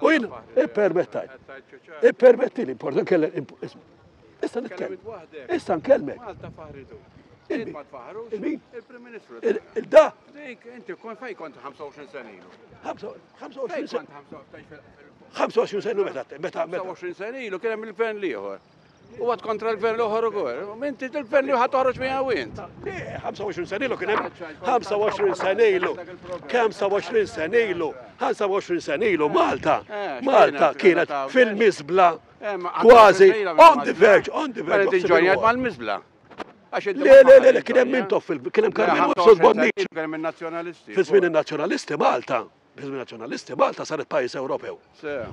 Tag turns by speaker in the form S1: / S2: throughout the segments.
S1: U jien ippermetti li important kellem issa nitkellem. Issa nkellmek.
S2: Malta faħritu. Ma tfaħrux?
S1: Il-min?
S2: Il-Prim Ministru.
S1: Il-da?
S2: Dik, inti fejn kont 25 sena ilu?
S1: 25 sena.
S2: 25
S1: sena meta
S2: 25 sena ilu kien hemm il-gvern liħor. U għad kontra l-gvern l-oħor ukoll. Minti il-gvern liħor toħroġ miegħu wint.
S1: 25 sena ilu kien hemm 25 sena ilu. 25 sena ilu. 25 sena ilu Malta. Malta kienet fil-miżbla kważi on the verge.
S2: Mela tinġonjat mal-miżbla.
S1: Le, kien hemm min toff kien hemm Karmel Webster Bonnici.
S2: Kien hemm in-nazzjonalisti.
S1: Fi-żmien in-nazzjonalisti Malta saret pajjiż Ewropew.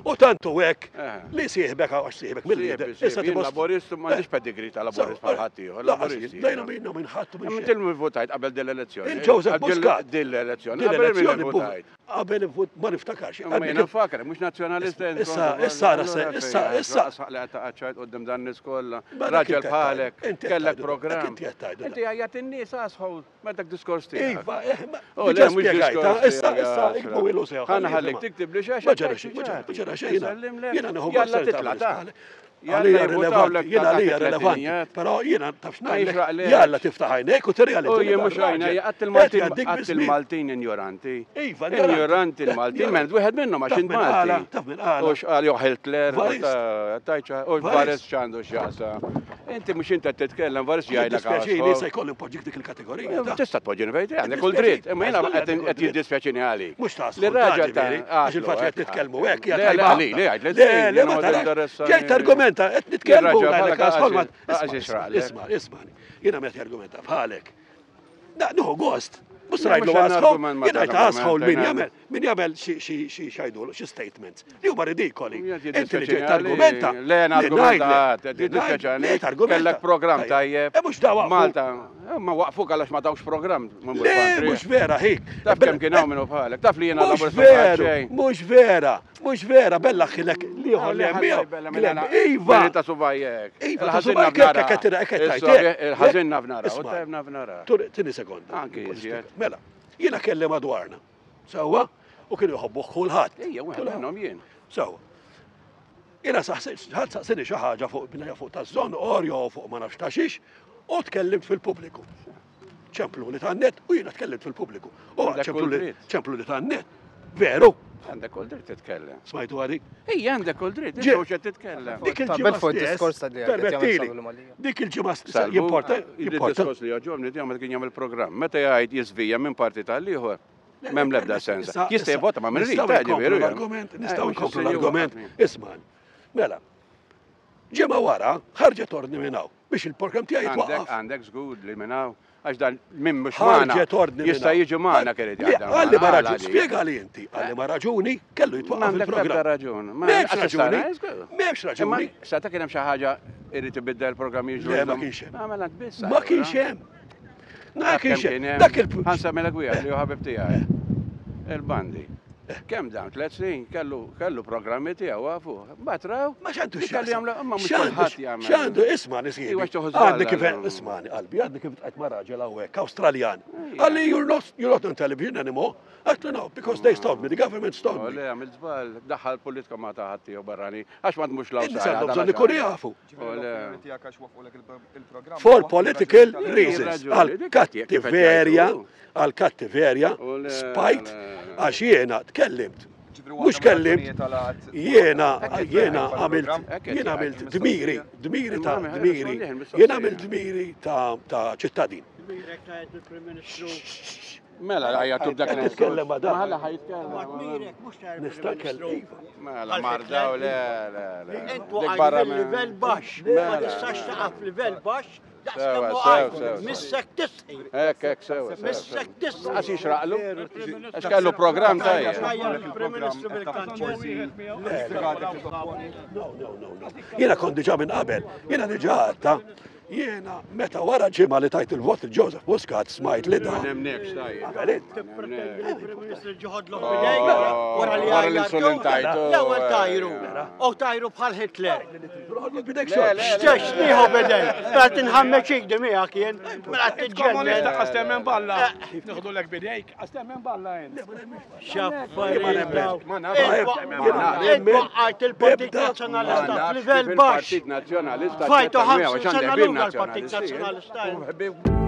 S1: U tantu hekk li sieħbek għax sieħbek mill-lider.
S2: Issa laboristu m'għandix pedigri ta' laborist bħal ħadd ieħor. Laboristi.
S1: Dejna minna minn ħadd minn
S2: Inti l-votajt qabel din l-elezzjoni.
S1: Joseph Muscat.
S2: Din l-elezzjoni. Qabel votajt.
S1: Qabel ma niftakarx.
S2: Ma jiena nfakar, mhux nazzjonalist.
S1: Issa.
S2: Li għaċċajt qudiem dan nies kollha. Raġel bħalek, kellek programm. Inti għajjat in-nies asħol meta diskors tiegħek.
S1: Iva, mhux diskors.
S2: Ħana ħallik tiktib li xaxa.
S1: Maġara xejn. Jiena neħu Jena li relevanti, pero jena tafx ngħidlek jalla tiftaħ għajnejk u tirrealizza.
S2: U jien mhux għajnejja qatt il-Maltin ignoranti. Ignoranti il-Maltin, men wieħed minnhom għax int Malti.
S1: Taf min qala.
S2: U xqal jew Hitler, tajċa, u Vares x'għandu x'jaqsa. Inti mhux inti qed titkellem Vares jgħidlek għax.
S1: Dispjaċini se jkolli poġġik dik il-kategorija.
S2: Tista' tpoġġini fejn għandek kull dritt, imma jiena qed jiddispjaċini għalik.
S1: Mhux tas.
S2: Li-raġel
S1: għax il-fatt qed titkellmu hekk
S2: jgħid
S1: argumenta, qed nitkellmu isma', jiena met argumenta bħalek. Nuħu gost, mhux rajtlu għasħol, jiena qed għasħol min jagħmel xi xajdulu, xi statements. Li huma ridikoli. Inti li ġejt argumenta.
S2: Len argumentat, kellek programm tajjeb.
S1: Mhux dawa
S2: Malta, ma waqfu għalax ma dawx programm.
S1: Mhux vera ħik.
S2: Taf kemm kien hawn minnu bħalek, taf li jiena
S1: mhux vera, bella xilek liħor li għemmijaw. Iva!
S2: Ta' subajjek.
S1: Il-ħazin
S2: nafnara.
S1: Tini sekonda. Mela, jiena kelli madwarna. Sawa? U kienu jħobbuħ kulħadd.
S2: Ejja, wieħed minnhom jien.
S1: Sawa. Jiena saqsini xi ħaġa fuq taż-żon orjo fuq ma nafx ta' xiex u tkellimt fil-pubbliku. ċemplu li tan-net u jiena tkellimt fil-pubbliku. ċemplu li tan-net. Veru.
S2: Għandek kol dritt titkellem.
S1: Smajtu għadik?
S2: Ejja, għandek kol dritt, inti mhux qed titkellem.
S1: Dik il-ġimgħa stessa
S2: il-diskors li jogħġobni jagħmel kien jagħmel programm. Meta jgħid jiżvija minn parti tal-ieħor, m'hemm l-ebda sensa. Jista' jvota ma' minn rid veru.
S1: Nistgħu nkomplu l-argument. Isma'. Mela. Ġimgħa wara ħarġet ordni minn hawn biex il-programm tiegħi jitwaqqaf.
S2: Għandek żgud li minn hawn. Għax dan minn mux maħna, jista jiġu maħna kienet jgħadda.
S1: Għalli ma raġun, spiega li inti, għalli ma raġuni, kellu jitwaqqaf il-programm.
S2: raġun.
S1: Memx raġuni, memx raġuni.
S2: Sata kienem xaħġa irrit ibidda il-programm jiġu.
S1: Le, ma kienx hemm.
S2: Għamela tbissa.
S1: Ma kienx hemm. Ma kienx hemm. Dak il-punt.
S2: Ħansa mela gwija li ħabib tiegħi. Il-bandi. Kemm dawn 3 snin kellu programmi tiegħu għafu. Batraw.
S1: Ma x'għandu
S2: x'għandu
S1: isma' nisib. Għadni kif ismani qalbi, għadni kif qed ma' raġel hawnhekk Awstraljan. Għalli you're not on television anymore. Għatlu no, because they stopped me, the government stopped me.
S2: Le, għamil żball, daħħal politika ma taħat tiegħu barrani. Għax ma tmux law
S1: sa. Bżonn ikun jafu. For political reasons. Għal kattiverja, spajt, għax jiena tkellimt. Mux kellimt, jiena għamilt dmiri ta' ċittadin.
S2: Mela, għajatu b'dak
S1: nitkellem ma' da.
S2: Mela, ħajtkellem.
S1: Nista' kellem.
S2: Mela, mardaw, le.
S3: Intu għajt livell baxx, ma tistax taqaf livell baxx. Missek tisħi.
S2: Ek, sewa.
S3: Missek tisħi.
S2: Għax jixraqlu? Għax kellu program tajja.
S1: Jena kont diġa minn qabel, jena diġa għatta, Jiena meta wara ġimgħa li tajt il-vot il-Joseph Muscat smajt li da.
S2: Nemnek xtajt.
S3: Il-Prim Ministru ġoħodlu bidejk wara li għajjartu. L-ewwel tajru. U tajru bħal Hitler. Xtex nieħu bidejk. Bħal tinħammeċ ikdi miegħek jien. Mela
S4: Komunista għastemmen balla. Nħudu lek bidejk, għastemmen balla jien.
S3: Xaffarijiet. Id-waqqajt il-Partit Nazzjonalista f'livell baxx.
S2: Partit Nazzjonalista.
S3: Fajtu 50 sena l-ura l-Partit Nazzjonalista.